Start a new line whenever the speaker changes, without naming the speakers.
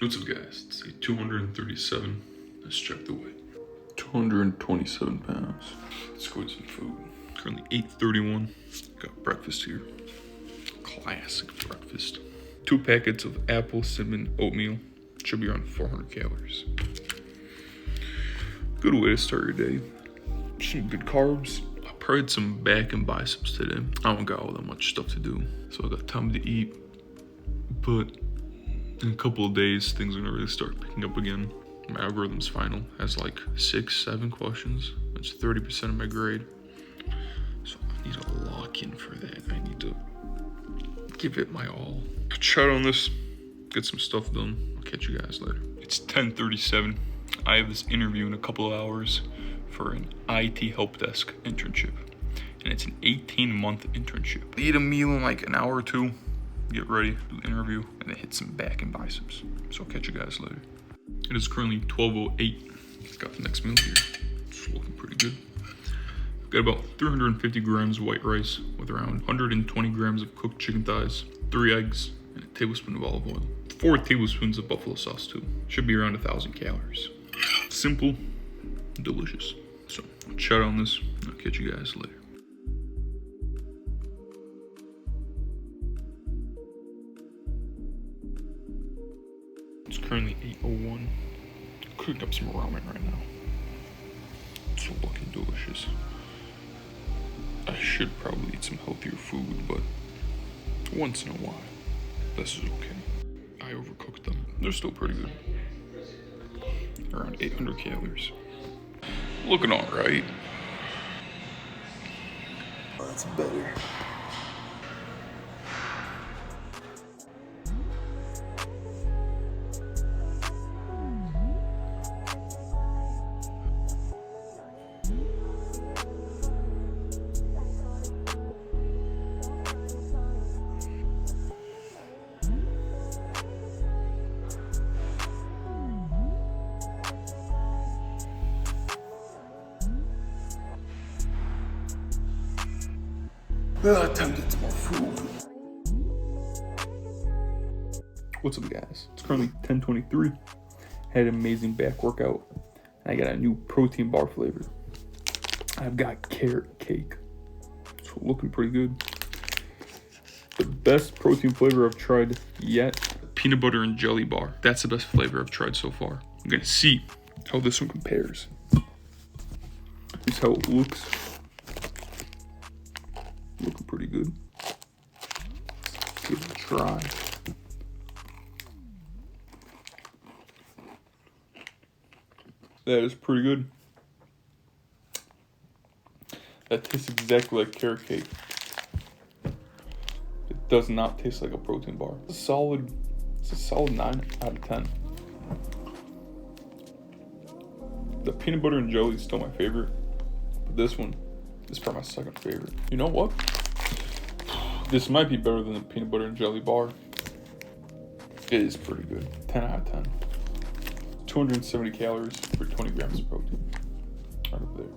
What's up, guys? It's day 237. Let's check the weight. 227 pounds. Let's go get some food. Currently 8:31. Got breakfast here. Classic breakfast. 2 packets of apple cinnamon oatmeal. Should be around 400 calories. Good way to start your day. Some good carbs. I probably had some back and biceps today. I don't got all that much stuff to do, so I got time to eat. But in a couple of days, things are gonna really start picking up again. My algorithm's final has like 6-7 questions. That's 30% of my grade. So I need to lock in for that. I need to give it my all. Chat on this, get some stuff done. I'll catch you guys later. It's 10:37. I have this interview in a couple of hours for an IT help desk internship. And it's an 18-month internship. Eat a meal in like an hour or two. Get ready, do the interview, and then hit some back and biceps. So I'll catch you guys later. It is currently 12:08. Got the next meal here. It's looking pretty good. Got about 350 grams of white rice with around 120 grams of cooked chicken thighs, 3 eggs, and a tablespoon of olive oil. 4 tablespoons of buffalo sauce too. Should be around 1,000 calories. Simple, delicious. So I'll chat on this, and I'll catch you guys later. It's currently 8:01. Cooking up some ramen right now. It's looking delicious. I should probably eat some healthier food, but once in a while, this is okay. I overcooked them. They're still pretty good. Around 800 calories. Looking alright.
That's better. Time to get some more food.
What's up, guys? It's currently 10:23. Had an amazing back workout. And I got a new protein bar flavor. I've got carrot cake. It's looking pretty good. The best protein flavor I've tried yet, peanut butter and jelly bar. That's the best flavor I've tried so far. I'm gonna see how this one compares. Here's how it looks. Looking pretty good. Give it a try. That is pretty good. That tastes exactly like carrot cake. It does not taste like a protein bar. It's a solid 9 out of 10. The peanut butter and jelly is still my favorite, but this one is probably my second favorite. You know what? This might be better than the peanut butter and jelly bar. It is pretty good. 10 out of 10. 270 calories for 20 grams of protein. Right up there.